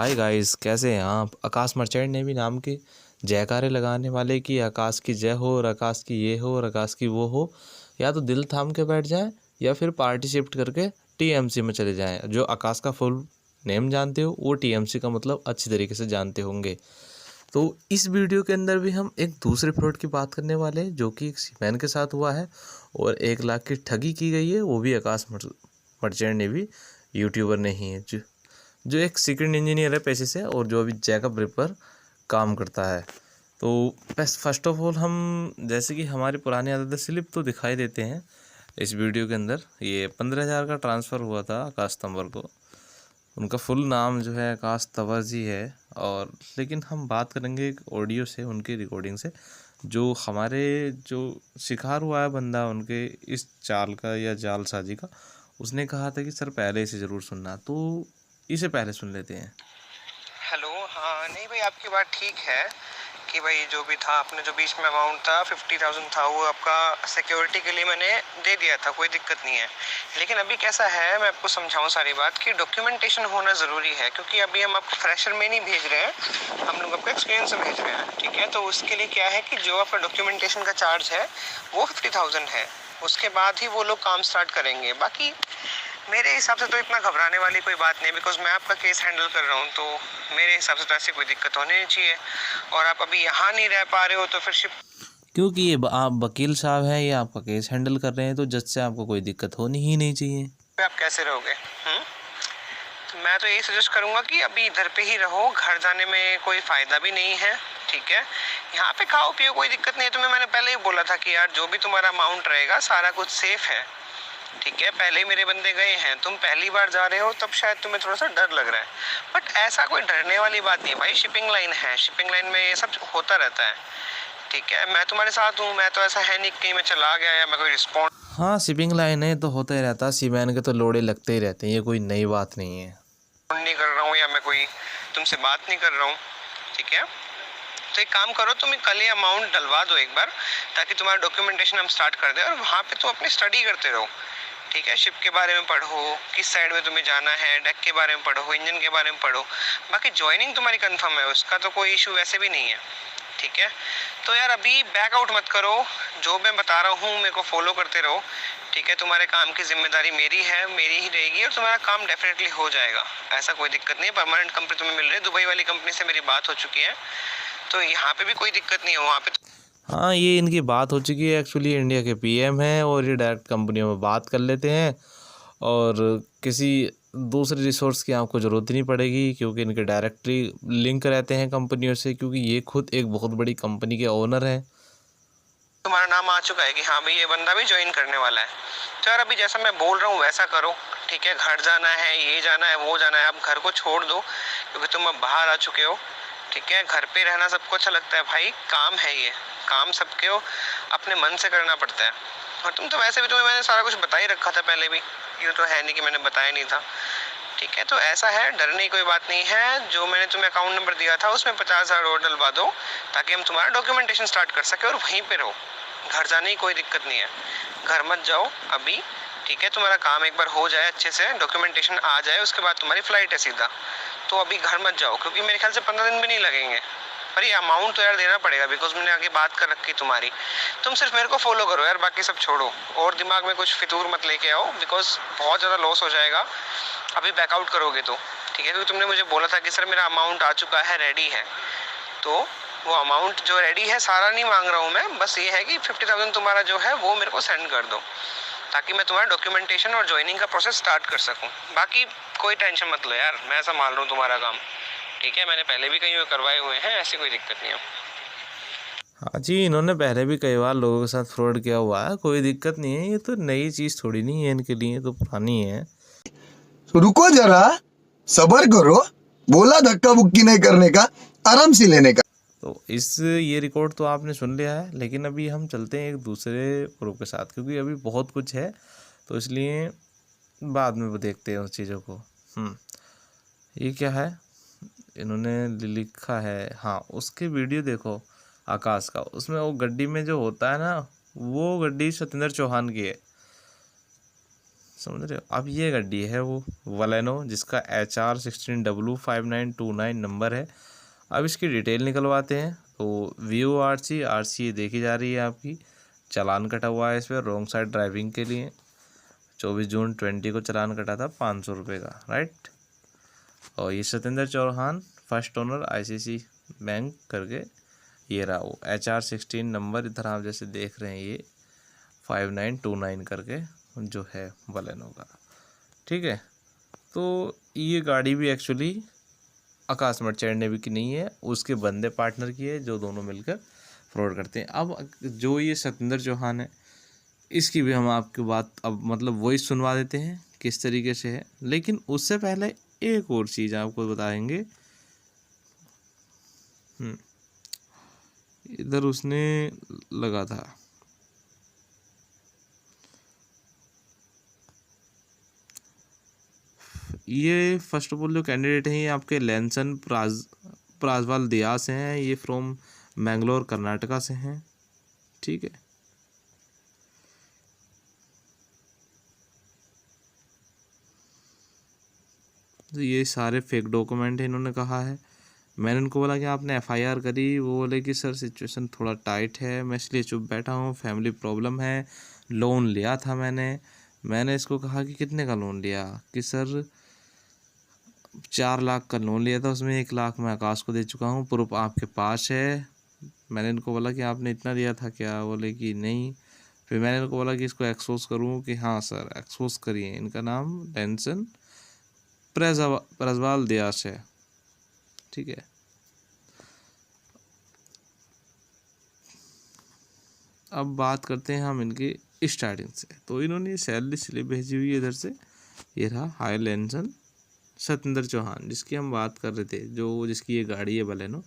Hi guys, कैसे हैं आप। आकाश मर्चेंट ने भी नाम के जयकारे लगाने वाले कि आकाश की जय हो और आकाश की ये हो और आकाश की वो हो, या तो दिल थाम के बैठ जाएं या फिर पार्टी शिफ्ट करके टीएमसी में चले जाएं। जो आकाश का फुल नेम जानते हो वो टीएमसी का मतलब अच्छी तरीके से जानते होंगे। तो इस वीडियो के अंदर भी हम एक दूसरे फ्रॉड की बात करने वाले हैं जो कि एक सीमैन के साथ हुआ है और 1 लाख की ठगी की गई है, वो भी आकाश मर्चेंट ने भी, यूट्यूबर नहीं है, जो एक सीक्रेट इंजीनियर है पेशे से और जो अभी जैकब रिपर काम करता है। तो फर्स्ट ऑफ ऑल हम जैसे कि हमारी पुरानी आदत स्लिप तो दिखाई देते हैं इस वीडियो के अंदर। ये 15,000 का ट्रांसफ़र हुआ था आकाश तंवर को। उनका फुल नाम जो है आकाश तंवर जी है। और लेकिन हम बात करेंगे एक ऑडियो से, उनकी रिकॉर्डिंग से, जो हमारे जो शिकार हुआ है बंदा उनके इस चाल का या जालसाजी का, उसने कहा था कि सर पहले इसे ज़रूर सुनना, तो इसे पहले सुन लेते हैं। हेलो। हाँ नहीं भाई, आपकी बात ठीक है कि भाई जो भी था, आपने जो बीच में अमाउंट था 50,000 था, वो आपका सिक्योरिटी के लिए मैंने दे दिया था, कोई दिक्कत नहीं है। लेकिन अभी कैसा है, मैं आपको समझाऊं सारी बात कि डॉक्यूमेंटेशन होना ज़रूरी है, क्योंकि अभी हम आपको फ्रेशर में नहीं भेज रहे हैं, हम लोग आपको एक्सपीरियंस में भेज रहे हैं। ठीक है, तो उसके लिए क्या है कि जो आपका डॉक्यूमेंटेशन का चार्ज है वो 50,000 है, उसके बाद ही वो लोग काम स्टार्ट करेंगे। बाकी मेरे हिसाब से तो इतना घबराने वाली कोई बात नहीं, बिकॉज मैं आपका केस हैंडल कर रहा हूँ, तो मेरे हिसाब से तो ऐसी कोई दिक्कत होनी नहीं चाहिए। और आप अभी यहाँ नहीं रह पा रहे हो तो फिर क्योंकि ये आप वकील साहब हैं, ये आपका केस हैंडल कर रहे हैं, तो जज से आपको कोई दिक्कत होनी ही नहीं चाहिए। पे आप कैसे रहोगे? तो मैं तो यही सजेस्ट करूँगा कि अभी इधर पे ही रहो, घर जाने में कोई फ़ायदा भी नहीं है। ठीक है, यहाँ पे खाओ पियो, कोई दिक्कत नहीं है। तुम्हें मैंने पहले ही बोला था कि यार जो भी तुम्हारा अमाउंट रहेगा सारा कुछ सेफ है। ठीक है, पहले ही मेरे बंदे गए हैं, तुम पहली बार जा रहे हो, तब शायद तुम्हें थोड़ा सा डर लग रहा है, बट ऐसा कोई डरने वाली बात नहीं है भाई। शिपिंग लाइन है, शिपिंग लाइन में ये सब होता रहता है। ठीक है, मैं तुम्हारे साथ हूँ, मैं तो ऐसा है नहीं कहीं मैं चला गया या मैं कोई रिस्पॉन्ड हाँ, शिपिंग लाइन है तो होता ही रहता है, सीमैन के तो लोड़े लगते ही रहते हैं, ये कोई नई बात नहीं है। नहीं कर रहा हूँ या मैं कोई तुमसे बात नहीं कर रहा हूँ। ठीक है, तो एक काम करो, तुम कल ही अमाउंट डलवा दो एक बार, ताकि तुम्हारा डॉक्यूमेंटेशन हम स्टार्ट कर दें और वहाँ पे तुम अपनी स्टडी करते रहो। ठीक है, शिप के बारे में पढ़ो, किस साइड में तुम्हें जाना है, डेक के बारे में पढ़ो, इंजन के बारे में पढ़ो। बाकी ज्वाइनिंग तुम्हारी कंफर्म है, उसका तो कोई इशू वैसे भी नहीं है। ठीक है, तो यार अभी बैक आउट मत करो, जो मैं बता रहा हूँ मेरे को फॉलो करते रहो। ठीक है, तुम्हारे काम की जिम्मेदारी मेरी है, मेरी ही रहेगी, और तुम्हारा काम डेफिनेटली हो जाएगा, ऐसा कोई दिक्कत नहीं है। परमानेंट कंपनी तुम्हें मिल रही है, दुबई वाली कंपनी से मेरी बात हो चुकी है, तो यहाँ पे भी कोई दिक्कत नहीं है, वहाँ पे हाँ, ये इनकी बात हो चुकी है। एक्चुअली इंडिया के पीएम हैं और ये डायरेक्ट कंपनियों में बात कर लेते हैं और किसी दूसरे रिसोर्स की आपको ज़रूरत नहीं पड़ेगी, क्योंकि इनके डायरेक्टली लिंक रहते हैं कंपनियों से, क्योंकि ये खुद एक बहुत बड़ी कंपनी के ओनर हैं। तुम्हारा नाम आ चुका है कि हाँ भाई ये बंदा भी ज्वाइन करने वाला है। तो यार अभी जैसा मैं बोल रहा हूँ वैसा करो। ठीक है, घर जाना है, ये जाना है, वो जाना है, अब घर को छोड़ दो, क्योंकि तुम अब बाहर आ चुके हो। ठीक है, घर पे रहना सबको अच्छा लगता है भाई, काम है ये, काम सबके हो अपने मन से करना पड़ता है। और तुम तो वैसे भी, तुम्हें मैंने सारा कुछ बता ही रखा था पहले भी, ये तो है नहीं कि मैंने बताया नहीं था। ठीक है, तो ऐसा है, डरने की कोई बात नहीं है। जो मैंने तुम्हें अकाउंट नंबर दिया था उसमें 50,000 और डलवा दो, ताकि हम तुम्हारा डॉक्यूमेंटेशन स्टार्ट कर सके और वहीं पे रहो, घर जाने की कोई दिक्कत नहीं है, घर मत जाओ अभी। ठीक है, तुम्हारा काम एक बार हो जाए अच्छे से, डॉक्यूमेंटेशन आ जाए, उसके बाद तुम्हारी फ्लाइट है सीधा, तो अभी घर मत जाओ, क्योंकि मेरे ख्याल से 15 दिन भी नहीं लगेंगे। पर ये अमाउंट तो यार देना पड़ेगा, बिकॉज मैंने आगे बात कर रखी तुम्हारी। तुम सिर्फ मेरे को फॉलो करो यार, बाकी सब छोड़ो, और दिमाग में कुछ फितूर मत लेके आओ, बिकॉज बहुत ज़्यादा लॉस हो जाएगा अभी बैकआउट करोगे तो। ठीक है, क्योंकि तुमने मुझे बोला था कि सर मेरा अमाउंट आ चुका है, रेडी है, तो वो अमाउंट जो रेडी है सारा नहीं मांग रहा हूँ मैं, बस ये है कि 50,000 तुम्हारा जो है वो मेरे को सेंड कर दो, ताकि मैं तुम्हारा डॉक्यूमेंटेशन और ज्वाइनिंग का प्रोसेस स्टार्ट कर सकूँ। बाकी कोई टेंशन मत लो यार, मैं संभाल रहा हूँ तुम्हारा काम। ठीक है, मैंने पहले भी कहीं करवाए हुए हैं, ऐसी कोई दिक्कत नहीं है। हाँ जी, इन्होंने पहले भी कई बार लोगों के साथ फ्रॉड किया हुआ है, कोई दिक्कत नहीं है, ये तो नई चीज़ थोड़ी नहीं है इनके लिए, तो पुरानी है। रुको जरा, सबर करो, बोला धक्का बुक्की नहीं करने का, आराम से लेने का। तो ये रिकॉर्ड तो आपने सुन लिया है, लेकिन अभी हम चलते हैं एक दूसरे प्रूफ के साथ, क्योंकि अभी बहुत कुछ है, तो इसलिए बाद में वो देखते हैं उस चीज़ों को। ये क्या है इन्होंने लिखा है, हाँ उसके वीडियो देखो आकाश का, उसमें वो गड्डी में जो होता है ना, वो गड्डी सत्येंद्र चौहान की है। समझ रहे हो। अब ये गाड़ी है वो वलेनो जिसका HR16W5929 नंबर है। अब इसकी डिटेल निकलवाते हैं। तो VORC देखी जा रही है आपकी, चालान कटा हुआ है इस पर रॉन्ग साइड ड्राइविंग के लिए। 24 जून 20 को चालान कटा था 500 रुपये का, राइट। और ये Satyendra Chauhan first owner ICC bank करके ये रहा वो HR16 नंबर, इधर आप जैसे देख रहे हैं ये 5929 करके जो है बलेनो का, ठीक है। तो ये गाड़ी भी एक्चुअली आकाश मर्चेंट नेवी की नहीं है, उसके बंदे पार्टनर की है जो दोनों मिलकर फ्रॉड करते हैं। अब जो ये सत्येंद्र चौहान है इसकी भी हम आपकी बात अब मतलब वॉइस सुनवा देते हैं किस तरीके से है। लेकिन उससे पहले एक और चीज़ आपको बताएंगे। इधर उसने लगा था ये फर्स्ट ऑफ ऑल जो कैंडिडेट हैं ये आपके लेंसन प्राजवाल दिया से हैं, ये फ्रॉम मैंगलोर कर्नाटका से हैं, ठीक है। तो ये सारे फेक डॉक्यूमेंट है इन्होंने कहा है। मैंने उनको बोला कि आपने FIR करी, वो बोले कि सर सिचुएशन थोड़ा टाइट है, मैं इसलिए चुप बैठा हूँ, फैमिली प्रॉब्लम है, लोन लिया था मैंने इसको कहा कि कितने का लोन लिया, कि सर 4 लाख का लोन लिया था, उसमें 1 लाख मैं आकाश को दे चुका हूँ, प्रूफ आपके पास है। मैंने इनको बोला कि आपने इतना दिया था क्या, बोले कि नहीं। फिर मैंने इनको बोला कि इसको एक्सपोज करूँ, कि हाँ सर एक्सपोज करिए। इनका नाम लेंसन प्रजवाल दियास है, ठीक है। अब बात करते हैं हम इनकी स्टार्टिंग से। तो इन्होंने सैलरी स्लिप भेजी हुई है इधर से, ये रहा हाई लेंसन सत्येंद्र चौहान जिसकी हम बात कर रहे थे, जो जिसकी ये गाड़ी है बलेनो,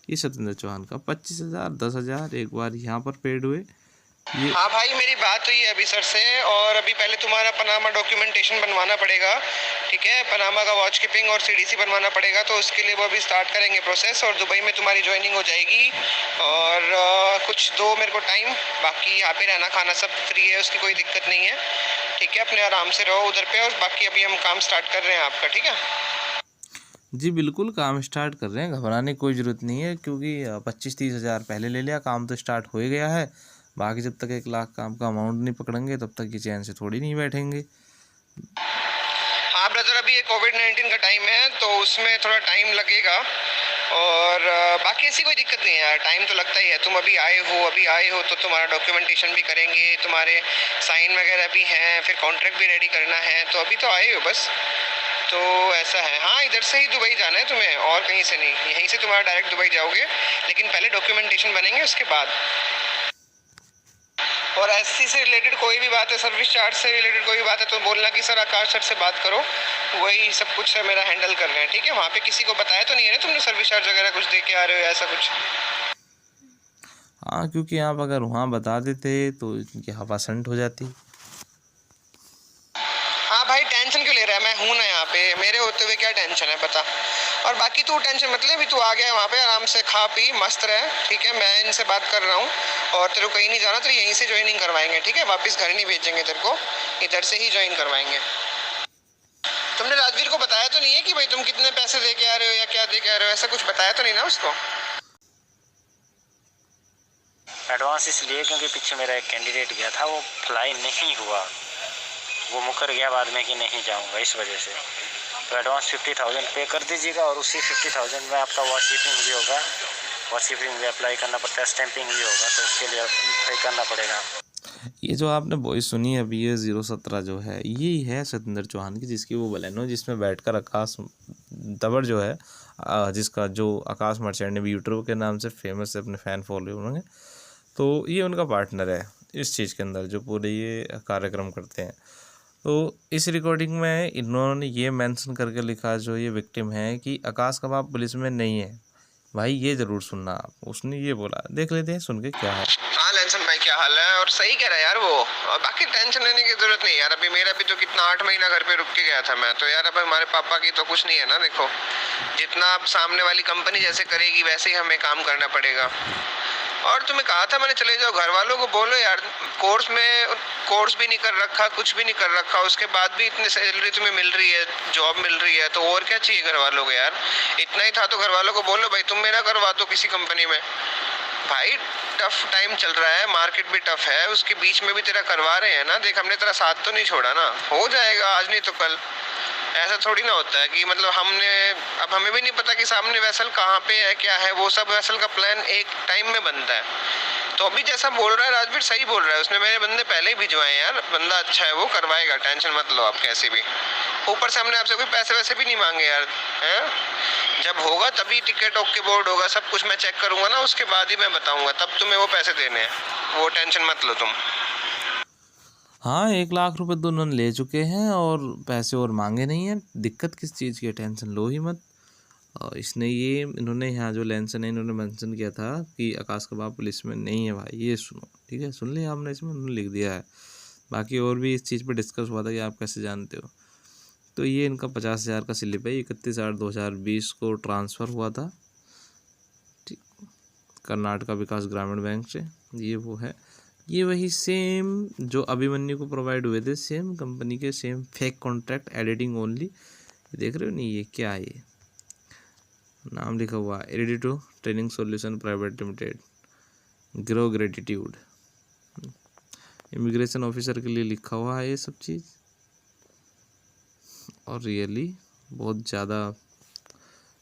ये सत्येंद्र चौहान का 25,000 10,000 एक बार यहाँ पर पेड हुए। ये हाँ भाई, मेरी बात हुई है अभी सर से, और अभी पहले तुम्हारा पनामा डॉक्यूमेंटेशन बनवाना पड़ेगा, ठीक है। पनामा का वॉच कीपिंग और CDC बनवाना पड़ेगा, तो उसके लिए वो अभी स्टार्ट करेंगे प्रोसेस, और दुबई में तुम्हारी ज्वाइनिंग हो जाएगी। और कुछ दो मेरे को टाइम, बाकी यहाँ पे रहना खाना सब फ्री है, उसकी कोई दिक्कत नहीं है, ठीक है। अपने आराम से रहो उधर पे, और बाकी अभी हम काम स्टार्ट कर रहे हैं आपका, ठीक है। जी बिल्कुल काम स्टार्ट कर रहे हैं, घबराने की कोई ज़रूरत नहीं है, क्योंकि 25-30 हज़ार पहले ले लिया, काम तो स्टार्ट हो ही गया है। बाकी जब तक 1 लाख का आपका अमाउंट नहीं पकड़ेंगे तब तक ये चैन से थोड़ी नहीं बैठेंगे। हाँ ब्रदर, अभी ये कोविड-19 का टाइम है, तो उसमें थोड़ा टाइम लगेगा, और बाकी ऐसी कोई दिक्कत नहीं है यार, टाइम तो लगता ही है। तुम अभी आए हो तो तुम्हारा डॉक्यूमेंटेशन भी करेंगे, तुम्हारे साइन वगैरह भी हैं, फिर कॉन्ट्रैक्ट भी रेडी करना है, तो अभी तो आए हो बस, तो ऐसा है। हाँ, इधर से ही दुबई जाना है तुम्हें, और कहीं से नहीं, यहीं से तुम्हारा डायरेक्ट दुबई जाओगे, लेकिन पहले डॉक्यूमेंटेशन बनेंगे उसके बाद। और SC से रिलेटेड कोई भी बात है, सर्विस चार्ज से रिलेटेड कोई भी बात है, तो बोलना कि सर आकाश सर से बात करो, वही सब कुछ है मेरा हैंडल कर रहे हैं, ठीक है। वहाँ पे किसी को बताया तो नहीं है ना तुमने सर्विस चार्ज वगैरह कुछ दे के आ रहे हो ऐसा कुछ? हाँ, क्योंकि आप अगर वहाँ बता देते तो इनकी हवा संट हो जाती। हाँ भाई, टेंशन क्यों ले रहा है, मैं हूँ ना यहाँ पे, मेरे होते हुए क्या टेंशन है बता। और बाकी तू टेंशन मत ले, अभी तू आ गया है वहाँ पे, आराम से खा पी मस्त रहे, ठीक है। मैं इनसे बात कर रहा हूँ, और तेरे को कहीं नहीं जाना, तो यहीं से ज्वाइनिंग करवाएंगे, ठीक है। वापस घर नहीं भेजेंगे तेरे को, इधर से ही ज्वाइन करवाएंगे। तुमने राजवीर को बताया तो नहीं है कि भाई तुम कितने पैसे दे के आ रहे हो या क्या दे के आ रहे हो, ऐसा कुछ बताया तो नहीं ना उसको? एडवांस इसलिए क्योंकि पीछे मेरा एक कैंडिडेट गया था, वो फ्लाई नहीं हुआ, वो मुकर गया बाद में कि नहीं जाऊंगा, इस वजह से। तो एडवांस 50,000 पे कर दीजिएगा, और उसी 50,000 में आपका वॉशिपिंग भी होगा, वॉशिपिंग भी अप्लाई करना पड़ता है, स्टैंपिंग भी होगा, तो उसके लिए पे करना पड़ेगा। ये जो आपने वॉइस सुनी है अभी, ये 017 जो है यही है सत्येंद्र चौहान की, जिसकी वो बलेनो जिसमें बैठकर आकाश दबर जो है, जिसका जो आकाश मर्चेंट ने भी यूट्यूब के नाम से फेमस है, अपने फ़ैन फॉलो उन्होंने, तो ये उनका पार्टनर है इस चीज़ के अंदर, जो पूरे ये कार्यक्रम करते हैं। तो इस रिकॉर्डिंग में इन्होंने ये मेंशन करके लिखा, जो ये विक्टिम है, कि आकाश का बाप पुलिस में नहीं है। भाई ये ज़रूर सुनना आप, उसने ये बोला, देख लेते हैं सुन के क्या है। हाँ लेंसन भाई, क्या हाल है? और सही कह रहा है यार वो, और बाकी टेंशन लेने की जरूरत नहीं यार। अभी मेरा भी तो कितना 8 महीना घर पे रुक के गया था मैं तो यार। अब हमारे पापा की तो कुछ नहीं है ना, देखो जितना आप सामने वाली कंपनी जैसे करेगी वैसे ही हमें काम करना पड़ेगा, और तुम्हें कहा था मैंने चले जाओ, घर वालों को बोलो यार, कोर्स भी नहीं कर रखा, कुछ भी नहीं कर रखा, उसके बाद भी इतनी सैलरी तुम्हें मिल रही है, जॉब मिल रही है, तो और क्या चाहिए घर वालों को यार। इतना ही था तो घर वालों को बोलो भाई तुम मेरा करवा दो किसी कंपनी में। भाई टफ टाइम चल रहा है, मार्केट भी टफ है, उसके बीच में भी तेरा करवा रहे हैं ना, देख हमने तेरा साथ तो नहीं छोड़ा ना, हो जाएगा आज नहीं तो कल। ऐसा थोड़ी ना होता है कि मतलब अब हमें भी नहीं पता कि सामने वेसल कहाँ पे है क्या है, वो सब वेसल का प्लान एक टाइम में बनता है। तो अभी जैसा बोल रहा है राजवीर सही बोल रहा है, उसने मेरे बंदे पहले ही भिजवाए यार, बंदा अच्छा है, वो करवाएगा, टेंशन मत लो आप कैसे भी। ऊपर से हमने आपसे कोई पैसे वैसे भी नहीं मांगे यार, हैं? जब होगा तभी टिकट ओके बोर्ड होगा, सब कुछ मैं चेक करूंगा ना, उसके बाद ही मैं बताऊंगा, तब तुम्हें वो पैसे देने हैं, वो टेंशन मत लो तुम। हाँ 1 लाख रुपए तो उन्होंने ले चुके हैं और पैसे और मांगे नहीं हैं। दिक्कत किस चीज़ की है, टेंशन लो ही मत। और इन्होंने यहाँ जो लेंसन है इन्होंने मेंशन किया था कि आकाश का बाप पुलिस में नहीं है भाई, ये सुनो ठीक है, सुन लिया आपने, इसमें उन्होंने लिख दिया है। बाकी और भी इस चीज़ पे डिस्कस हुआ था कि आप कैसे जानते हो। तो ये इनका 50,000 का स्लिप है, 31/8/2020 को ट्रांसफ़र हुआ था ठीक, कर्नाटका विकास ग्रामीण बैंक से। ये वो है, ये वही सेम जो अभिमन्यु को प्रोवाइड हुए थे, सेम कंपनी के same fake contract editing only. देख रहे हो नहीं, ये क्या है, ये नाम लिखा हुआ एडिटो training solution private limited, grow gratitude, immigration officer के लिए लिखा हुआ है ये सब चीज़। और रियली बहुत ज़्यादा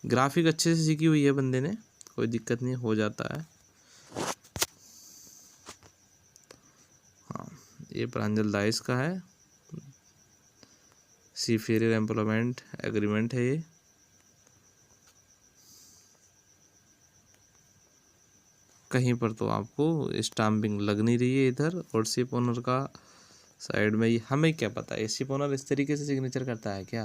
ग्राफिक अच्छे से सीखी हुई है बंदे ने, कोई दिक्कत नहीं, हो जाता है। हाँ ये प्रांजल दाइस का है, सीफेरियर एम्प्लॉयमेंट एग्रीमेंट है ये। कहीं पर तो आपको स्टाम्पिंग लग नहीं रही है इधर, और शिप ओनर का साइड में, ये हमें क्या पता है शिप ओनर इस तरीके से सिग्नेचर करता है क्या।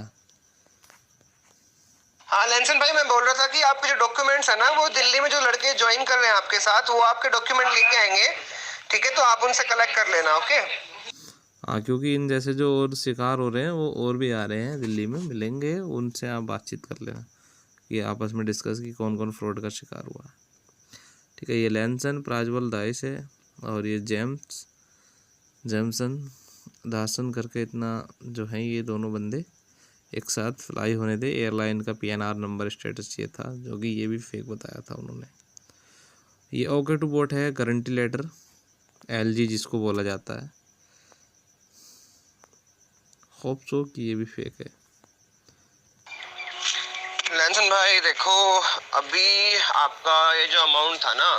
हाँ लेंसन भाई, मैं बोल रहा था कि आपके जो डॉक्यूमेंट्स है ना, वो दिल्ली में जो लड़के ज्वाइन कर रहे हैं आपके साथ, वो आपके डॉक्यूमेंट लेके आएंगे, ठीक है, तो आप उनसे कलेक्ट कर लेना। ओके हाँ क्योंकि इन जैसे जो और शिकार हो रहे हैं वो और भी आ रहे हैं दिल्ली में, मिलेंगे उनसे आप बातचीत कर लेना कि आपस में डिस्कस की कौन कौन फ्रॉड का शिकार हुआ है, ठीक है। ये लेंसन प्राज्वल दाइस है और ये जेमसन दासन करके इतना जो है, ये दोनों बंदे एक साथ फ्लाई होने थे। एयरलाइन का PNR नंबर स्टेटस ये था, जो कि ये भी फेक बताया था उन्होंने। ये ओके टू बोट है, गारंटी लेटर LG जिसको बोला जाता है, होप सो कि ये भी फेक है। लेंसन भाई देखो, अभी आपका ये जो अमाउंट था ना,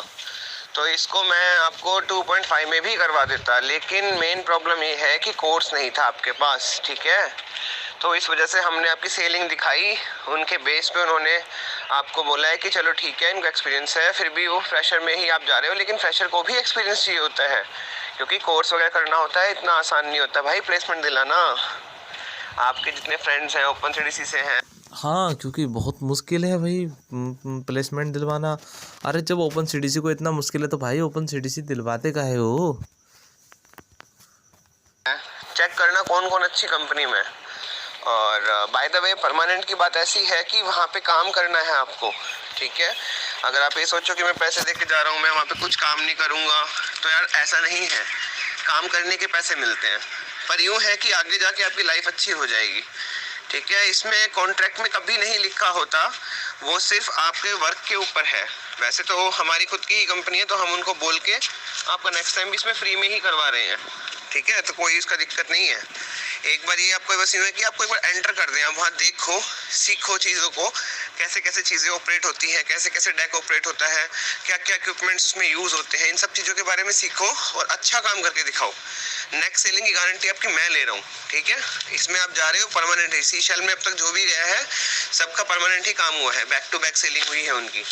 तो इसको मैं आपको 2.5 में भी करवा देता, लेकिन मेन प्रॉब्लम ये है कि कोर्स नहीं था आपके पास, ठीक है। तो इस वजह से हमने आपकी सेलिंग दिखाई, उनके बेस पे उन्होंने आपको बोला है कि चलो ठीक है इनको एक्सपीरियंस है, फिर भी वो फ्रेशर में ही आप जा रहे हो, लेकिन फ्रेशर को भी एक्सपीरियंस चाहिए होता है, क्योंकि कोर्स वगैरह करना होता है, इतना आसान नहीं होता भाई प्लेसमेंट दिलाना। आपके जितने फ्रेंड्स हैं ओपन CDC से हैं। हाँ क्योंकि बहुत मुश्किल है भाई प्लेसमेंट दिलवाना। अरे जब ओपन CDC को इतना मुश्किल है तो भाई ओपन CDC दिलवाते काहे हो। चेक करना कौन कौन अच्छी कंपनी में। और बाय द वे परमानेंट की बात ऐसी है कि वहाँ पे काम करना है आपको, ठीक है। अगर आप ये सोचो कि मैं पैसे दे के जा रहा हूँ, मैं वहाँ पे कुछ काम नहीं करूँगा, तो यार ऐसा नहीं है, काम करने के पैसे मिलते हैं, पर यूँ है कि आगे जाके आपकी लाइफ अच्छी हो जाएगी, ठीक है। इसमें कॉन्ट्रैक्ट में कभी नहीं लिखा होता, वो सिर्फ आपके वर्क के ऊपर है। वैसे तो हमारी खुद की ही कंपनी है, तो हम उनको बोल के आपका नेक्स्ट टाइम भी इसमें फ्री में ही करवा रहे हैं, ठीक है, तो कोई इसका दिक्कत नहीं है। एक बार ये आपको बस यूँ है कि आपको एक बार एंटर कर दें, आप वहाँ देखो, सीखो चीज़ों को, कैसे कैसे चीज़ें ऑपरेट होती हैं, कैसे कैसे डेक ऑपरेट होता है, क्या क्या इक्विपमेंट्स उसमें यूज़ होते हैं, इन सब चीज़ों के बारे में सीखो और अच्छा काम करके दिखाओ। नेक्स्ट सेलिंग की गारंटी आपकी मैं ले रहा हूँ, ठीक है। इसमें आप जा रहे हो परमानेंट है, सीशेल में अब तक जो भी गया है सबका परमानेंट ही काम हुआ है, बैक टू बैक सेलिंग हुई है उनकी।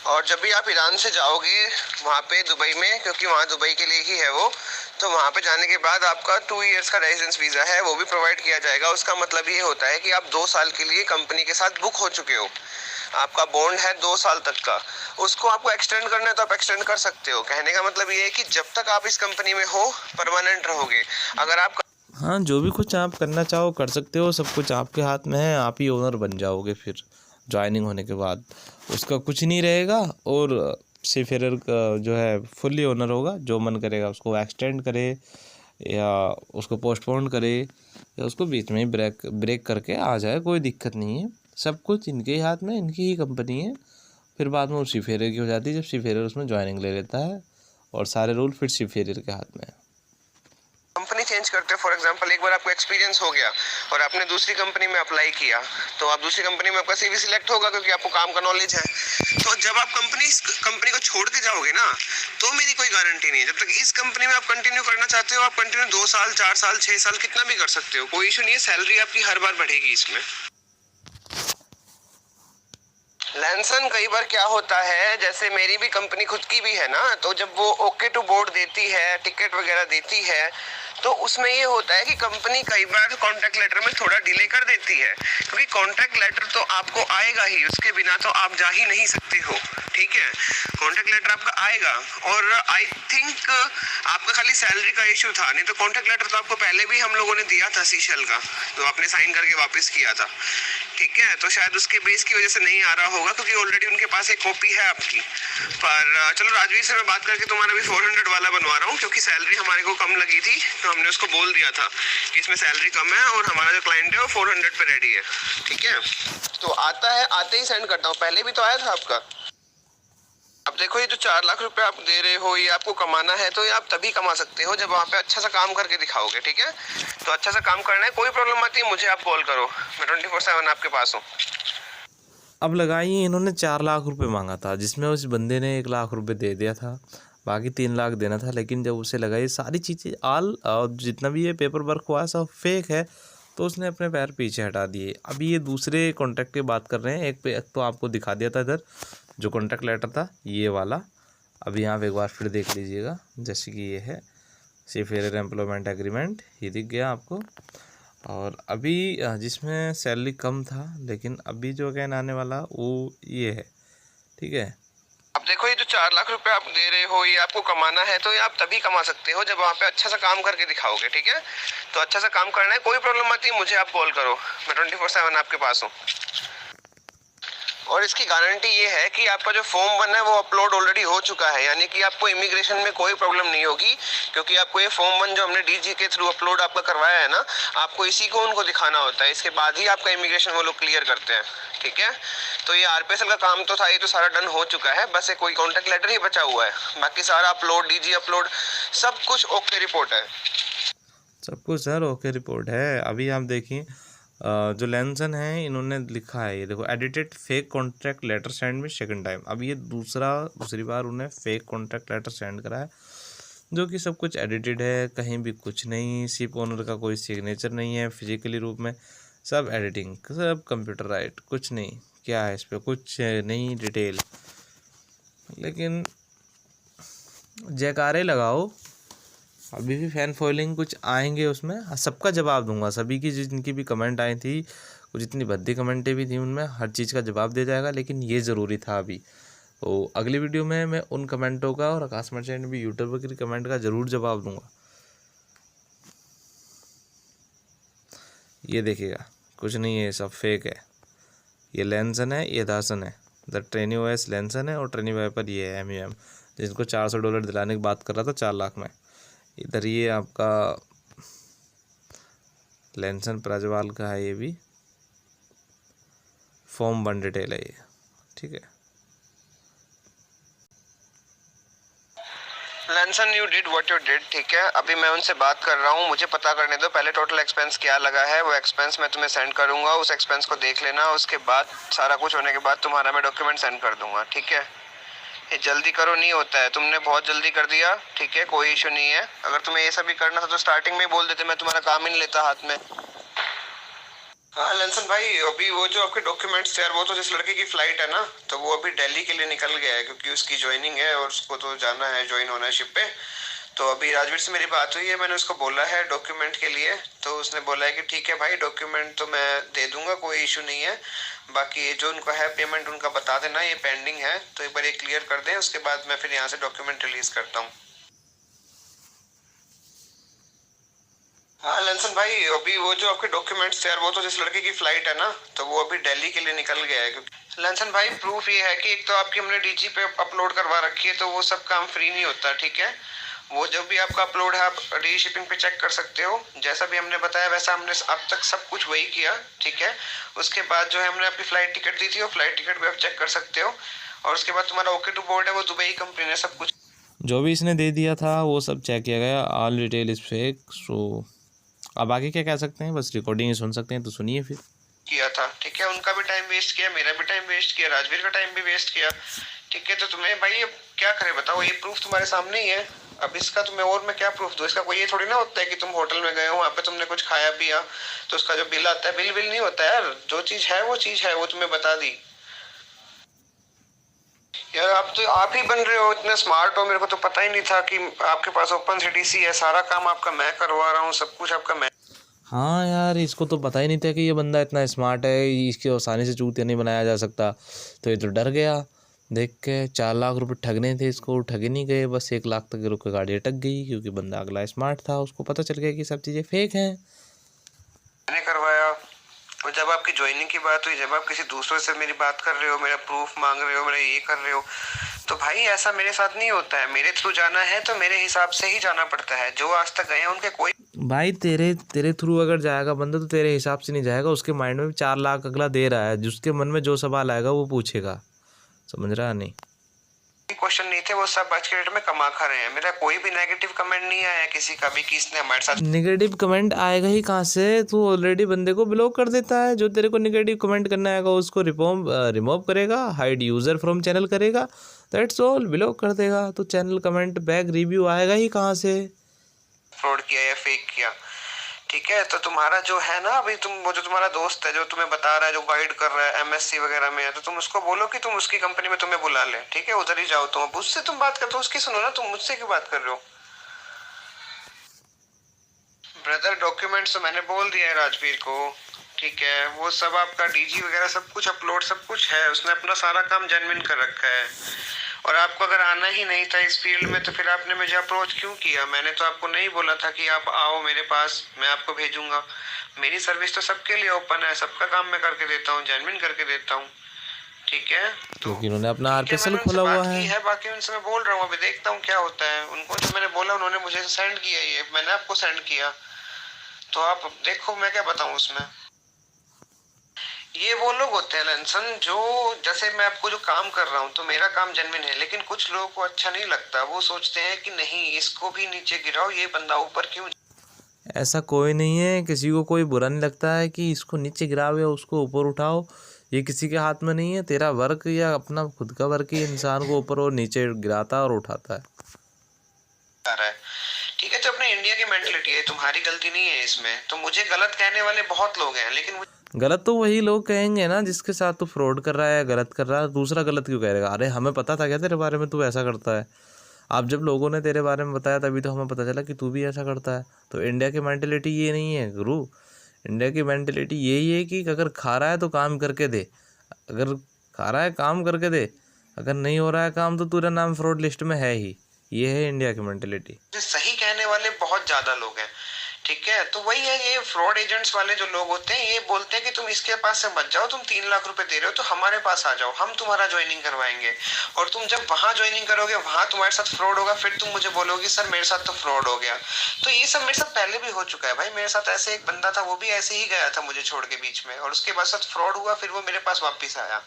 और जब भी आप ईरान से जाओगे वहाँ पे दुबई में, क्योंकि वहाँ दुबई के लिए ही है वो, तो वहाँ पे जाने के बाद आपका 2 इयर्स का रेजिडेंस वीज़ा है, वो भी प्रोवाइड किया जाएगा। उसका मतलब ये होता है कि आप 2 साल के लिए कंपनी के साथ बुक हो चुके हो, आपका बॉन्ड है 2 साल तक का। उसको आपको एक्सटेंड करना है तो आप एक्सटेंड कर सकते हो। कहने का मतलब ये है कि जब तक आप इस कंपनी में हो परमानेंट रहोगे। अगर आप हाँ जो भी कुछ आप करना चाहो कर सकते हो, सब कुछ आपके हाथ में है, आप ही ओनर बन जाओगे फिर ज्वाइनिंग होने के बाद। उसका कुछ नहीं रहेगा और सीफेयर का जो है फुल्ली ओनर होगा, जो मन करेगा उसको एक्सटेंड करे या उसको पोस्टपोन करे या उसको बीच में ही ब्रेक करके आ जाए, कोई दिक्कत नहीं है। सब कुछ इनके ही हाथ में, इनकी ही कंपनी है। फिर बाद में वो सीफेयर की हो जाती है जब सीफेयर उसमें ज्वाइनिंग ले लेता है और सारे रूल फिर सीफेयर के हाथ में है। कंपनी चेंज करते हैं, फॉर एग्जांपल एक बार आपको एक्सपीरियंस हो गया और आपने दूसरी कंपनी में अप्लाई किया, तो आप दूसरी कंपनी में आपका सीवी सिलेक्ट होगा क्योंकि आपको काम का नॉलेज है। तो जब आप कंपनी को छोड़ के जाओगे ना, तो मेरी कोई गारंटी नहीं है। जब तक इस कंपनी में आप कंटिन्यू करना चाहते हो, आप कंटिन्यू 2 साल 4 साल 6 साल कितना भी कर सकते हो, कोई इशू नहीं है। सैलरी आपकी हर बार बढ़ेगी इसमें। लैंसन कई बार क्या होता है, जैसे मेरी भी कंपनी खुद की भी है ना, तो जब वो ओके टू बोर्ड देती है, टिकट वगैरह देती है, तो उसमें ये होता है कि कंपनी कई बार कॉन्ट्रैक्ट लेटर में थोड़ा डिले कर देती है, क्योंकि कॉन्ट्रैक्ट लेटर तो आपको आएगा ही, उसके बिना तो आप जा ही नहीं सकते हो। ठीक है, कॉन्ट्रैक्ट लेटर आपका आएगा और आई थिंक आपका खाली सैलरी का इशू था, नहीं तो कॉन्ट्रैक्ट लेटर तो आपको पहले भी हम लोगों ने दिया था सीशल का, जो आपने साइन करके वापस किया था। ठीक है, तो शायद उसके बेस की वजह से नहीं आ रहा होगा, क्योंकि ऑलरेडी उनके पास एक कॉपी है आपकी। पर चलो राजवीर से मैं बात करके तुम्हारा भी 400 वाला बनवा रहा हूँ, क्योंकि सैलरी हमारे को कम लगी थी, तो हमने उसको बोल दिया था कि इसमें सैलरी कम है और हमारा जो क्लाइंट है वो 400 पे रेडी है। ठीक है, तो आता है, आते ही सेंड करता हूँ। पहले भी तो आया था आपका। अब देखो, ये जो 4 लाख रुपए आप दे रहे हो, ये आपको कमाना है, तो ये आप तभी कमा सकते हो जब वहाँ पे अच्छा सा काम करके दिखाओगे। ठीक है, तो अच्छा सा काम करना है, कोई प्रॉब्लम आती है मुझे आप कॉल करो, मैं 24/7 आपके पास हूँ। अब लगाइए, इन्होंने 4 लाख रुपए मांगा था, जिसमें उस बंदे ने 1 लाख रुपए दे दिया था, बाकी 3 लाख देना था। लेकिन जब उसे लगा ये सारी चीज़ें जितना भी ये पेपर वर्क हुआ है सब फेक है, तो उसने अपने पैर पीछे हटा दिए। अभी ये दूसरे कॉन्ट्रैक्ट की बात कर रहे हैं। एक तो आपको दिखा दिया था इधर जो कॉन्ट्रैक्ट लेटर था, ये वाला। अभी यहाँ पे एक बार फिर देख लीजिएगा, जैसे कि ये है सीफेयर एम्प्लॉयमेंट एग्रीमेंट, ये दिख गया आपको। और अभी जिसमें सैलरी कम था, लेकिन अभी जो अगेन आने वाला वो ये है। ठीक है, अब देखो, ये जो 4 लाख रुपए आप दे रहे हो, ये आपको कमाना है, तो ये आप तभी कमा सकते हो जब वहाँ पे अच्छा सा काम करके दिखाओगे। ठीक है, तो अच्छा सा काम करना है, कोई प्रॉब्लम आती है मुझे आप कॉल करो, मैं 24/7 आपके पास हूँ। और इसकी गारंटी ये है कि आपका जो फॉर्म 1 है वो अपलोड ऑलरेडी हो चुका है, यानी कि आपको इमिग्रेशन में कोई प्रॉब्लम नहीं होगी, क्योंकि आपको ये फॉर्म 1 जो हमने डीजी के थ्रू अपलोड आपका करवाया है ना, आपको इसी को उनको दिखाना होता है। इसके बाद ही आपका इमिग्रेशन वो लोग क्लियर करते हैं। ठीक है, तो ये आरपीएसएल का काम तो था, ये तो सारा डन हो चुका है, बस एक कोई कॉन्टैक्ट लेटर ही बचा हुआ है। बाकी सारा अपलोड, डीजी अपलोड, सब कुछ ओके रिपोर्ट है। सब कुछ सर ओके रिपोर्ट है। अभी आप देखिए, जो लैंसन है इन्होंने लिखा है, ये देखो, edited fake contract letter send में सेकंड टाइम। अब ये दूसरी बार उन्हें फेक कॉन्ट्रैक्ट लेटर सेंड करा है, जो कि सब कुछ एडिटेड है, कहीं भी कुछ नहीं, शिप ओनर का कोई सिग्नेचर नहीं है फिजिकली रूप में, सब एडिटिंग, सब कंप्यूटर राइट, कुछ नहीं। क्या है इस पर, कुछ नहीं डिटेल। लेकिन जयकारे लगाओ, अभी भी फैन फॉलोइंग कुछ आएंगे उसमें, सबका जवाब दूंगा। सभी की जिनकी भी कमेंट आई थी, कुछ इतनी भद्दी कमेंटें भी थी, उनमें हर चीज़ का जवाब दिया जाएगा। लेकिन ये ज़रूरी था अभी। तो अगली वीडियो में मैं उन कमेंटों का और आकाश मर्चेंट भी यूट्यूबर की कमेंट का ज़रूर जवाब दूंगा। ये देखिएगा, कुछ नहीं है, सब फेक है। ये लैंसन है, ये दासन है, द ट्रेनी ओएस लैंसन है, और ट्रेनी वाइपर ये है MUM, जिनको $400 दिलाने की बात कर रहा था 4 लाख में। इधर ये आपका लैंसन प्रजवाल का है, ये भी फॉर्म 1 डिटेल है ये। ठीक है, लैंसन, you did what you did. ठीक है, अभी मैं उनसे बात कर रहा हूँ, मुझे पता करने दो पहले टोटल एक्सपेंस क्या लगा है। वो एक्सपेंस मैं तुम्हें सेंड करूँगा, उस एक्सपेंस को देख लेना। उसके बाद सारा कुछ होने के बाद तुम्हारा मैं डॉक्यूमेंट सेंड कर दूंगा। ठीक है, ये जल्दी करो, नहीं होता है, तुमने बहुत जल्दी कर दिया। ठीक है, कोई इशू नहीं है। अगर तुम्हें ये सब भी करना था तो स्टार्टिंग में ही बोल देते, मैं तुम्हारा काम ही नहीं लेता हाथ में। हाँ लैंसन भाई, अभी वो जो आपके डॉक्यूमेंट्स थे यार, वो तो जिस लड़के की फ्लाइट है ना, तो वो अभी दिल्ली के लिए निकल गया है, क्योंकि उसकी ज्वाइनिंग है और उसको तो जाना है, ज्वाइन होना है शिप पे। तो अभी राजवीर से मेरी बात हुई है, मैंने उसको बोला है डॉक्यूमेंट के लिए, तो उसने बोला है कि ठीक है भाई, डॉक्यूमेंट तो मैं दे दूंगा, कोई इशू नहीं है। बाकी ये जो उनको है पेमेंट उनका बता देना, ये पेंडिंग है, तो एक बार ये क्लियर कर दें, उसके बाद मैं फिर यहाँ से डॉक्यूमेंट रिलीज करता हूँ। हाँ लंसन भाई, अभी वो जो आपके डॉक्यूमेंट्स थे यार, वो तो जिस लड़के की फ्लाइट है ना, तो वो अभी दिल्ली के लिए निकल गया है। क्योंकि लंसन भाई प्रूफ ये है कि एक तो आपकी हमने डीजी पे अपलोड करवा रखी है, तो वो सब काम फ्री नहीं होता, ठीक है। वो जब भी आपका अपलोड है आप डी शिपिंग पे चेक कर सकते हो। जैसा भी हमने बताया वैसा हमने अब तक सब कुछ वही किया, ठीक है। उसके बाद जो है हमने आपकी फ्लाइट टिकट दी थी, वो फ्लाइट टिकट भी आप चेक कर सकते हो। और उसके बाद तुम्हारा ओके टू बोर्ड है, वो दुबई कंपनी ने सब कुछ जो भी इसने दे दिया था वो सब चेक किया गया। All detail is fake. So अब आगे क्या कह सकते हैं, बस रिकॉर्डिंग ही सुन सकते हैं, तो सुनिए फिर। किया था, ठीक है। उनका भी टाइम वेस्ट किया, मेरा भी टाइम वेस्ट किया, राजवीर का टाइम भी वेस्ट किया, ठीक है। तो तुम्हें भाई अब क्या करे बताओ, ये प्रूफ तुम्हारे सामने ही है। अब इसका तुम्हें और मैं क्या प्रूफ दूं? इसका कोई ये थोड़ी ना होता है कि तुम होटल में गए हो, वहाँ पे तुमने कुछ खाया पिया, तो उसका जो बिल आता है, बिल नहीं होता यार। जो चीज है वो चीज है, वो तुम्हें बता दी यार। आप तो आप ही बन रहे हो इतने स्मार्ट हो, मेरे को तो पता ही नहीं था कि आपके पास ओपन सीटीसी है। सारा काम आपका मैं करवा रहा हूँ, सब कुछ आपका मैं। हाँ यार, इसको तो पता ही नहीं था कि ये बंदा इतना स्मार्ट है, इसकी आसानी से चूतिया नहीं बनाया जा सकता। तो ये तो डर गया देख के। 4 लाख रुपए ठगने थे इसको, ठगे नहीं गए, बस 1 लाख तक रुक के गाड़ी अटक गई, क्योंकि बंदा अगला स्मार्ट था, उसको पता चल गया कि सब चीज़ें फेक हैं। मैंने करवाया। और जब आपकी ज्वाइनिंग की बात हुई, जब आप किसी दूसरे से मेरी बात कर रहे हो, मेरा प्रूफ मांग रहे हो, मेरा ये कर रहे हो, तो भाई ऐसा मेरे साथ नहीं होता है। मेरे थ्रू जाना है तो मेरे हिसाब से ही जाना पड़ता है। जो आज तक गए हैं उनके कोई भाई तेरे थ्रू अगर जाएगा बंदा तो तेरे हिसाब से नहीं जाएगा। उसके माइंड में भी 4 लाख अगला दे रहा है, जिसके मन में जो सवाल आएगा वो पूछेगा। समझ रहा नहीं? क्वेश्चन नहीं थे, वो सब आज के डेट में कमा खा रहे हैं। मेरा कोई भी नेगेटिव कमेंट नहीं आया किसी का भी कि इसने हमारे साथ। नेगेटिव कमेंट आएगा ही कहाँ से? तू ऑलरेडी बंदे को ब्लॉक कर देता है। जो तेरे को नेगेटिव कमेंट करना आएगा उसको रिमूव करेगा, हाइड यूज़र फ्रॉम चैनल करेगा, दैट्स ऑल। ब्लॉक कर देगा तो चैनल कमेंट बैक रिव्यू आएगा ही कहाँ से? फ्रॉड किया या फेक किया, ठीक है। तो तुम्हारा जो है ना, अभी तुम वो जो तुम्हारा दोस्त है जो तुम्हें बता रहा है, जो गाइड कर रहा है, एमएससी वगैरह में है, तो तुम उसको बोलो कि तुम उसकी कंपनी में तुम्हें बुला ले, ठीक है। उधर ही जाओ तुम। अब उससे तुम बात करते हो, उसकी सुनो ना, तुम मुझसे क्यों बात कर रहे हो? ब्रदर डॉक्यूमेंट्स तो मैंने बोल दिया है राजवीर को, ठीक है। वो सब आपका डीजी वगैरह सब कुछ अपलोड सब कुछ है। उसने अपना सारा काम जेन्युइन कर रखा है। और आपको अगर आना ही नहीं था इस फील्ड में, तो फिर आपने मुझे अप्रोच क्यों किया? मैंने तो आपको नहीं बोला था कि आप आओ मेरे पास, मैं आपको भेजूंगा। मेरी सर्विस तो सबके लिए ओपन है, सबका काम मैं करके देता हूँ, जेन्युइन करके देता हूँ, ठीक है। तो क्योंकि उन्होंने अपना ठीक है, आरपीएसएल मैंने उनसे खोला हुआ बात की है। है, बाकी उनसे मैं बोल रहा हूँ, अभी देखता हूँ क्या होता है। उनको जो मैंने बोला उन्होंने मुझे सेंड किया, ये मैंने आपको सेंड किया, तो आप देखो मैं क्या बताऊँ उसमें। ये वो लोग होते हैं लंसन, जो जैसे मैं आपको जो काम कर रहा हूँ तो मेरा काम जेन्युइन है, लेकिन कुछ लोगों को अच्छा नहीं लगता। वो सोचते हैं कि नहीं इसको भी नीचे गिराओ, ये बंदा ऊपर क्यों। ऐसा कोई नहीं है, किसी को कोई बुरा नहीं लगता है कि इसको नीचे गिराओ या उसको ऊपर उठाओ। ये किसी के हाथ में नहीं है। तेरा वर्क या अपना खुद का वर्क ही इंसान को ऊपर और नीचे गिराता और उठाता है। ठीक है, तो अपने इंडिया की मेंटलिटी है, तुम्हारी गलती नहीं है इसमें। तो मुझे गलत कहने वाले बहुत लोग हैं, लेकिन गलत तो वही लोग कहेंगे ना जिसके साथ तू फ्रॉड कर रहा है, गलत कर रहा है। दूसरा गलत क्यों कहेगा? अरे हमें पता था क्या तेरे बारे में तू ऐसा करता है? अब जब लोगों ने तेरे बारे में बताया तभी तो हमें पता चला कि तू भी ऐसा करता है। तो इंडिया की मेंटलिटी ये नहीं है गुरु। इंडिया की मेंटलिटी यही है कि अगर खा रहा है तो काम करके दे। अगर खा रहा है काम करके दे, अगर नहीं हो रहा है काम तो तेरा नाम फ्रॉड लिस्ट में है ही। ये है इंडिया की मेंटलिटी। सही कहने वाले बहुत ज्यादा लोग हैं, ठीक है। तो वही है, ये फ्रॉड एजेंट्स वाले जो लोग होते हैं, ये बोलते हैं कि तुम इसके पास से मत जाओ, तुम 3 लाख रुपए दे रहे हो तो हमारे पास आ जाओ, हम तुम्हारा ज्वाइनिंग करवाएंगे। और तुम जब वहां ज्वाइनिंग करोगे, वहां तुम्हारे साथ फ्रॉड होगा, फिर तुम मुझे बोलोगे सर मेरे साथ तो फ्रॉड हो गया। तो ये सब मेरे साथ पहले भी हो चुका है भाई। मेरे साथ ऐसे एक बंदा था, वो भी ऐसे ही गया था मुझे छोड़ के बीच में, और उसके बाद साथ फ्रॉड हुआ, फिर वो मेरे पास वापिस आया।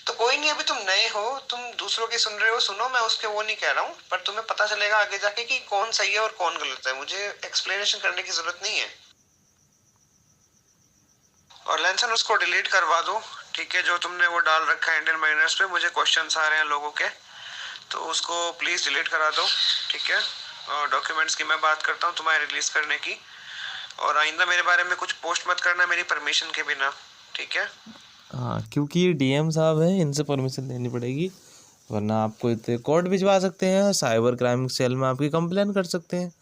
तो कोई नहीं, अभी तुम नए हो, तुम दूसरों की सुन रहे हो, सुनो, मैं उसके वो नहीं कह रहा हूँ, पर तुम्हें पता चलेगा आगे जाके कि कौन सही है और कौन गलत है। मुझे एक्सप्लेनेशन करने की जरूरत नहीं है। और लेंसन उसको डिलीट करवा दो, ठीक है। जो तुमने वो डाल रखा है इंडियन माइनर्स पे, मुझे क्वेश्चंस आ रहे हैं लोगों के, तो उसको प्लीज डिलीट करा दो, ठीक है। और डॉक्यूमेंट्स की मैं बात करता हूँ तुम्हारे रिलीज करने की। और आइंदा मेरे बारे में कुछ पोस्ट मत करना मेरी परमिशन के बिना, ठीक है। हाँ, क्योंकि ये डीएम साहब हैं, इनसे परमिशन लेनी पड़ेगी, वरना आपको इतने कोर्ट भिजवा सकते हैं, साइबर क्राइम सेल में आपकी कंप्लेन कर सकते हैं।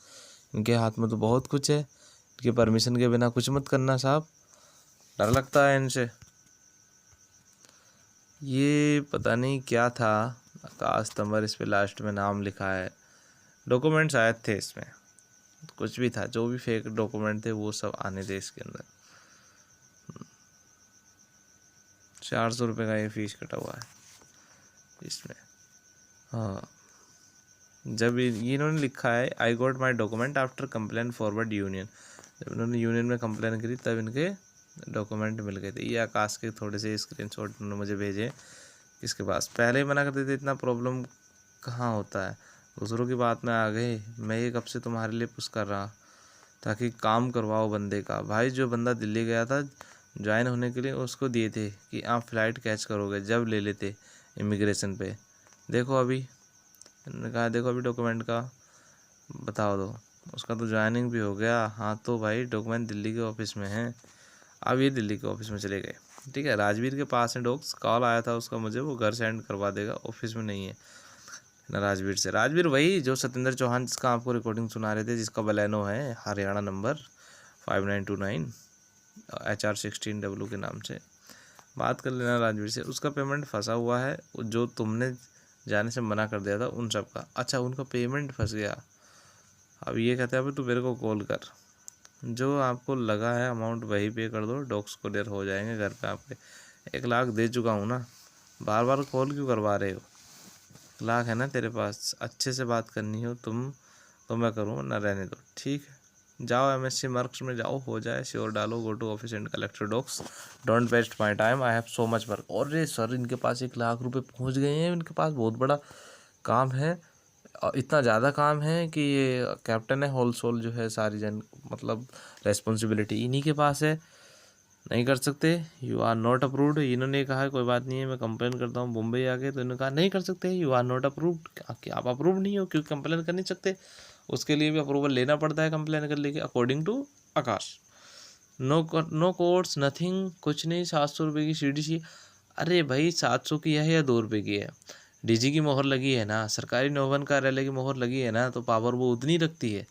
इनके हाथ में तो बहुत कुछ है। इनकी परमिशन के बिना कुछ मत करना साहब, डर लगता है इनसे। ये पता नहीं क्या था, आकाश तंवर इस पे लास्ट में नाम लिखा है। डॉक्यूमेंट्स आए थे इसमें, कुछ भी था, जो भी फेक डॉक्यूमेंट थे वो सब आने थे इसके अंदर। 400 रुपये का ये फीस कटा हुआ है इसमें। हाँ, जब इन्होंने लिखा है I got my document after complain forward union, जब इन्होंने यूनियन में कंप्लेन करी तब इनके डॉक्यूमेंट मिल गए थे। ये आकाश के थोड़े से स्क्रीनशॉट उन्होंने मुझे भेजे, किसके पास पहले ही मना करते थे, इतना प्रॉब्लम कहाँ होता है, दूसरों की बात में आ गए। मैं ये कब से तुम्हारे लिए पुश कर रहा ताकि काम करवाओ बंदे का। भाई जो बंदा दिल्ली गया था ज्वाइन होने के लिए, उसको दिए थे कि आप फ़्लाइट कैच करोगे जब ले लेते इमिग्रेशन पे। देखो अभी इन्होंने कहा देखो अभी डॉक्यूमेंट का बताओ दो, उसका तो ज्वाइनिंग भी हो गया। हाँ तो भाई डॉक्यूमेंट दिल्ली के ऑफिस में हैं, अब ये दिल्ली के ऑफिस में चले गए। ठीक है, राजवीर के पास है डॉक्स, कॉल आया था उसका मुझे, वो घर सेंड करवा देगा, ऑफिस में नहीं है ना राजवीर से। राजवीर वही जो सत्येंद्र चौहान जिसका आपको रिकॉर्डिंग सुना रहे थे, जिसका बलेनो है हरियाणा नंबर 5929 HR16W के नाम से। बात कर लेना राजवीर से, उसका पेमेंट फंसा हुआ है, जो तुमने जाने से मना कर दिया था उन सब का। अच्छा, उनका पेमेंट फंस गया। अब ये कहते हैं अभी तू मेरे को कॉल कर, जो आपको लगा है अमाउंट वही पे कर दो, डॉक्स कोरियर हो जाएंगे घर पे आपके। 1 लाख दे चुका हूँ ना, बार बार कॉल क्यों करवा रहे हो? 1 लाख है ना तेरे पास, अच्छे से बात करनी हो तुम तो मैं करूँ ना, रहने दो। ठीक है, जाओ MSC मार्क्स में जाओ, हो जाए, श्योर डालो, go to office and collect docs, don't waste my time, I have so much work. और ये सर इनके पास 1 लाख रुपए पहुंच गए हैं, इनके पास बहुत बड़ा काम है, और इतना ज़्यादा काम है कि ये कैप्टन है होल सोल जो है सारी मतलब रेस्पॉन्सिबिलिटी इन्हीं के पास है, नहीं कर सकते। You are not approved. इन्होंने कहा कोई बात नहीं है, मैं कंप्लेन करता हूँ मुंबई आके, तो इन्होंने कहा नहीं कर सकते, यू आर नॉट अप्रूव्ड। आप अप्रूव नहीं हो क्योंकि कंप्लेन कर नहीं सकते, उसके लिए भी अप्रूवल लेना पड़ता है कंप्लेन कर लेके, according to Akash. No courts nothing, कुछ नहीं। 700 रुपये की CDC। अरे भाई 700 की है या 2 रुपये की है, DG की मोहर लगी है ना, सरकारी नौवन कार्यालय की मोहर लगी है ना, तो पावर वो उतनी रखती है।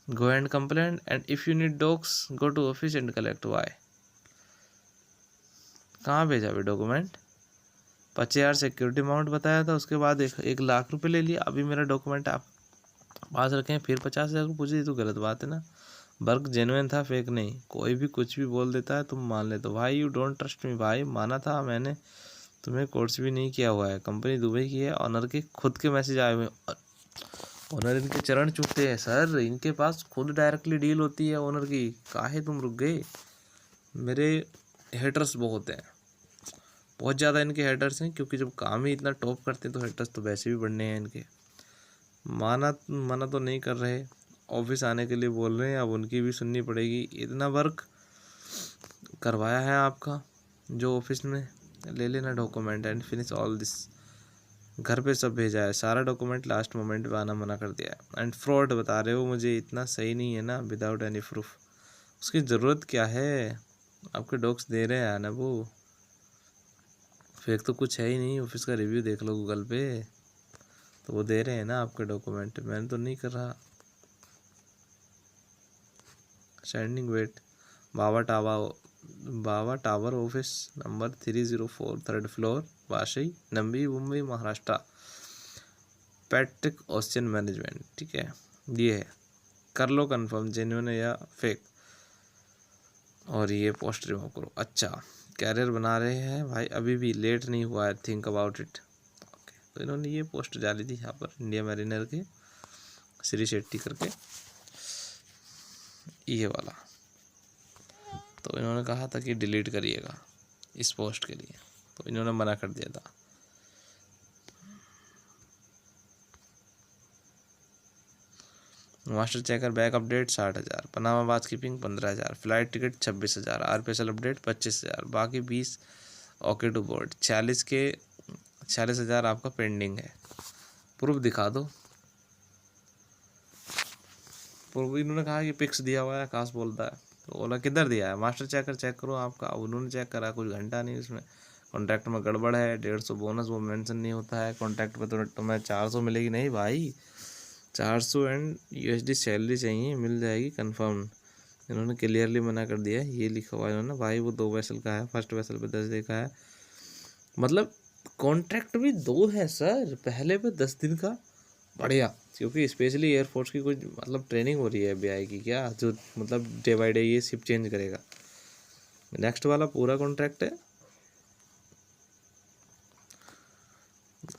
Go and complain and if you need docs go to office and collect. Why कहाँ भेजा भाई डॉक्यूमेंट? 50,000 सिक्योरिटी अमाउंट बताया था, उसके बाद 1 लाख रुपए ले लिया। अभी मेरा डॉक्यूमेंट आप पास रखें फिर 50,000 को पूछे, तो गलत बात है ना। वर्क जेन्युइन था, फेक नहीं। कोई भी कुछ भी बोल देता है तुम मान लेते हो। भाई यू डोंट ट्रस्ट मी भाई, माना था मैंने तुम्हें, कोर्स भी नहीं किया हुआ है, कंपनी दुबई की है, ऑनर के खुद के मैसेज आए हुए, ऑनर इनके चरण चूमते हैं सर, इनके पास खुद डायरेक्टली डील होती है ऑनर की, काहे तुम रुक गए? मेरे हेटर्स बहुत हैं, बहुत ज़्यादा इनके हेटर्स हैं, क्योंकि जब काम ही इतना टॉप करते हैं तो हेटर्स तो वैसे भी बढ़ने हैं इनके। मना तो नहीं कर रहे, ऑफिस आने के लिए बोल रहे हैं, अब उनकी भी सुननी पड़ेगी। इतना वर्क करवाया है आपका, जो ऑफिस में ले लेना document and finish all this. घर पे सब भेजा है, सारा डॉक्यूमेंट लास्ट मोमेंट पे आना मना कर दिया है। एंड फ्रॉड बता रहे हो मुझे, इतना सही नहीं है ना, विदाउट एनी प्रूफ। उसकी ज़रूरत क्या है, आपके डॉक्स दे रहे हैं ना वो, फेक तो कुछ है ही नहीं। ऑफिस का रिव्यू देख लो गूगल पे, तो वो दे रहे हैं ना आपके डॉक्यूमेंट, मैंने तो नहीं कर रहा। स्टैंडिंग वेट Baba tower office number 304 3rd floor, Vashi, Navi Mumbai Maharashtra, Patrick ocean management. ठीक है, ये है, कर लो कंफर्म जेन्युइन है या फेक, और ये पोस्ट रिमूव करो। अच्छा, कैरियर बना रहे हैं भाई, अभी भी लेट नहीं हुआ है, थिंक अबाउट इट। ओके, तो इन्होंने ये पोस्ट डाली थी यहाँ पर, इंडिया मैरिनर के श्री शेट्टी करके, ये वाला। तो इन्होंने कहा था कि डिलीट करिएगा इस पोस्ट के लिए, तो इन्होंने मना कर दिया था। Master checker back update 60,000, Panama बात keeping 15,000, flight ticket 26,000, RPSL update 25,000, बाकी 20 ओके टू बोर्ड। 46,000 आपका पेंडिंग है। प्रूफ दिखा दो। प्रूफ इन्होंने कहा कि पिक्स दिया हुआ है, आकाश बोलता है, तो बोला किधर दिया है, मास्टर चेकर चेक करो आपका। उन्होंने चेक करा, कुछ घंटा नहीं उसमें, कॉन्ट्रैक्ट में गड़बड़ है, 150 बोनस वो मेंशन नहीं होता है कॉन्ट्रैक्ट पे, तो तुम्हें 400 मिलेगी नहीं भाई, 400 एंड USD सैलरी चाहिए, मिल जाएगी कंफर्म। इन्होंने क्लियरली मना कर दिया, ये लिखा हुआ है इन्होंने भाई, वो 2 वेसल का है, फर्स्ट वेसल पे 10 दिन का है, मतलब कॉन्ट्रैक्ट भी 2 है सर, पहले पे 10 दिन का, बढ़िया, क्योंकि स्पेशली एयरफोर्स की कुछ मतलब ट्रेनिंग हो रही है FBI की क्या, जो मतलब डे बाई डे ये शिप चेंज करेगा। नेक्स्ट वाला पूरा कॉन्ट्रैक्ट है।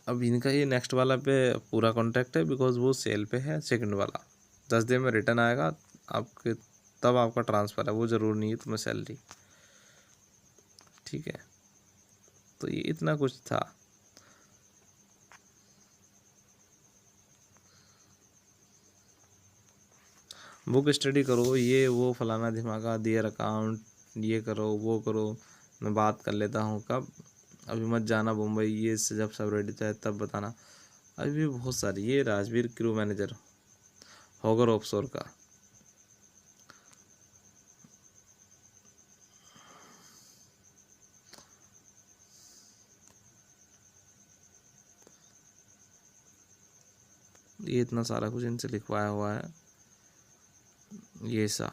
अब इनका ये नेक्स्ट वाला पे पूरा कॉन्ट्रैक्ट है बिकॉज वो सेल पे है। सेकंड वाला 10 दिन में रिटर्न आएगा आपके, तब आपका ट्रांसफ़र है, वो ज़रूर नहीं है तुम्हें सैलरी। ठीक है, तो ये इतना कुछ था। बुक स्टडी करो, ये वो फलाना धिमाका, दियर अकाउंट, ये करो वो करो, मैं बात कर लेता हूँ कब, अभी मत जाना मुंबई, ये जब सब रेडी था तब बताना। अभी भी बहुत सारी, ये राजवीर क्रू मैनेजर होगर ऑफशोर का, ये इतना सारा कुछ इनसे लिखवाया हुआ है। ये सा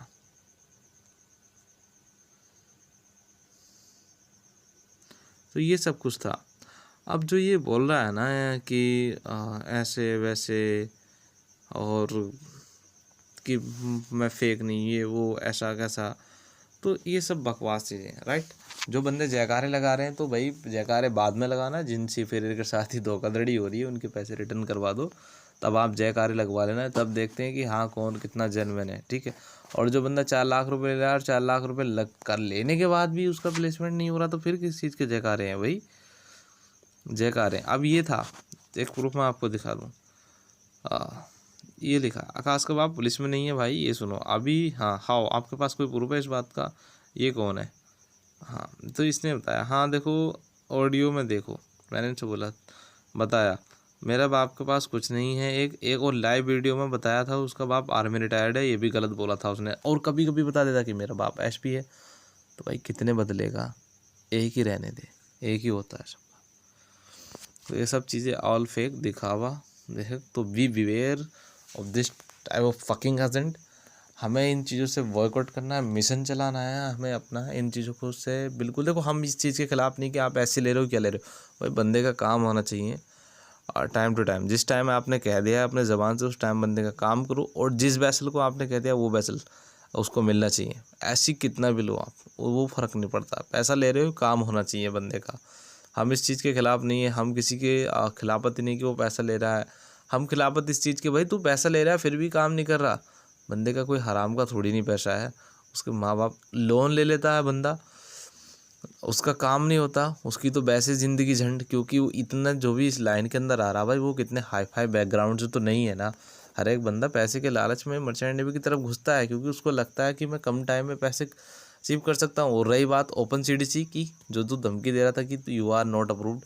तो ये सब कुछ था। अब जो ये बोल रहा है ना कि ऐसे वैसे और कि मैं फेक नहीं, ये वो ऐसा कैसा, तो ये सब बकवास चीज़ें हैं, राइट। जो बंदे जयकारे लगा रहे हैं तो भाई जयकारे बाद में लगाना, जिन सीफेयर के साथ ही धोखाधड़ी हो रही है उनके पैसे रिटर्न करवा दो, तब आप जयकारे लगवा लेना, तब देखते हैं कि हाँ कौन कितना जेन्युइन है। ठीक है, और जो बंदा 4 लाख रुपए ले रहा है और 4 लाख रुपए लग कर लेने के बाद भी उसका प्लेसमेंट नहीं हो रहा, तो फिर किस चीज़ के जयकारे हैं भाई, जयकारे। अब ये था, एक प्रूफ मैं आपको दिखा दूँ। ये लिखा आकाश का बाप पुलिस में नहीं है भाई, ये सुनो अभी। हाँ हाओ, आपके पास कोई प्रूफ है इस बात का? ये कौन है? हाँ तो इसने बताया, हाँ देखो ऑडियो में देखो, मैंने इनसे बोला, बताया मेरा बाप के पास कुछ नहीं है। एक और लाइव वीडियो में बताया था उसका बाप आर्मी रिटायर्ड है, ये भी गलत बोला था उसने। और कभी कभी बता देता कि मेरा बाप SP है। तो भाई कितने बदलेगा, एक ही रहने दे, एक ही होता है सबका। तो ये सब चीज़ें ऑल फेक, दिखावा देख। तो be beware of this type of fucking agent. हमें इन चीज़ों से वर्कआउट करना है, मिशन चलाना है हमें अपना, इन चीज़ों को से बिल्कुल। देखो हम इस चीज़ के खिलाफ नहीं कि आप ऐसे ले रहे हो क्या ले रहे हो, भाई बंदे का काम होना चाहिए और टाइम टू टाइम। जिस टाइम आपने कह दिया है अपने ज़बान से, उस टाइम बंदे का काम करो, और जिस वैसल को आपने कह दिया वो वैसल उसको मिलना चाहिए। ऐसी कितना भी लो आप, वो फ़र्क नहीं पड़ता, पैसा ले रहे हो, काम होना चाहिए बंदे का। हम इस चीज़ के खिलाफ नहीं है, हम किसी के खिलाफत ही नहीं कि वो पैसा ले रहा है। हम खिलाफत इस चीज़ के, भाई तू पैसा ले रहा है फिर भी काम नहीं कर रहा, बंदे का कोई हराम का थोड़ी नहीं पैसा है। उसके माँ बाप लोन ले लेता है बंदा, उसका काम नहीं होता, उसकी तो वैसे ज़िंदगी झंड, क्योंकि वो इतना जो भी इस लाइन के अंदर आ रहा भाई, वो कितने हाई फाई बैकग्राउंड से तो नहीं है ना। हर एक बंदा पैसे के लालच में मर्चेंट नेवी की तरफ घुसता है, क्योंकि उसको लगता है कि मैं कम टाइम में पैसे अचीव कर सकता हूँ। और रही बात ओपन CDC की, जो तू धमकी दे रहा था कि यू आर नॉट अप्रूव्ड,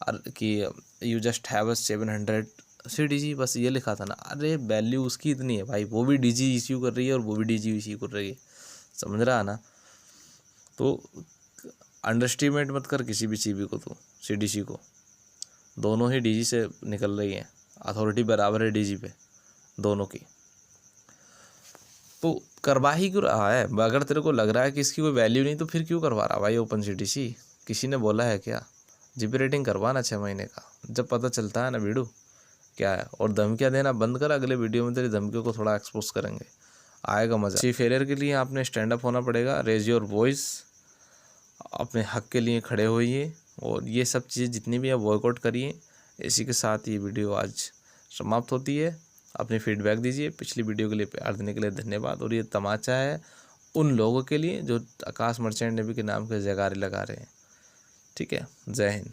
और कि यू जस्ट हैव 700 CDC, बस ये लिखा था ना। अरे वैल्यू उसकी इतनी है भाई, वो भी DG इश्यू कर रही है और वो भी DG इश्यू कर रही है, समझ रहा है ना। तो अंडरस्टिमेट मत कर किसी भी चीज़ को, तो CDC को, दोनों ही DG से निकल रही हैं, अथॉरिटी बराबर है DG पे दोनों की। तो करवा ही क्यों रहा है? अगर तेरे को लग रहा है कि इसकी कोई वैल्यू नहीं, तो फिर क्यों करवा रहा भाई ओपन CDC? किसी ने बोला है क्या? GP रेटिंग करवाना 6 महीने का, जब पता चलता है ना वीडियो क्या है। और धमकियाँ देना बंद कर, अगले वीडियो में तेरी धमकियों को थोड़ा एक्सपोज करेंगे, आएगा मज़ा। सीफेयर के लिए आपने स्टैंड अप होना पड़ेगा, रेज योर वॉइस, अपने हक के लिए खड़े होइए, और ये सब चीज़ें जितनी भी आप वर्कआउट करिए। इसी के साथ ये वीडियो आज समाप्त होती है। अपनी फीडबैक दीजिए। पिछली वीडियो के लिए प्यार देने के लिए धन्यवाद। और ये तमाचा है उन लोगों के लिए जो आकाश मर्चेंट नेवी के नाम के जयकारे लगा रहे हैं। ठीक है, जय हिंद।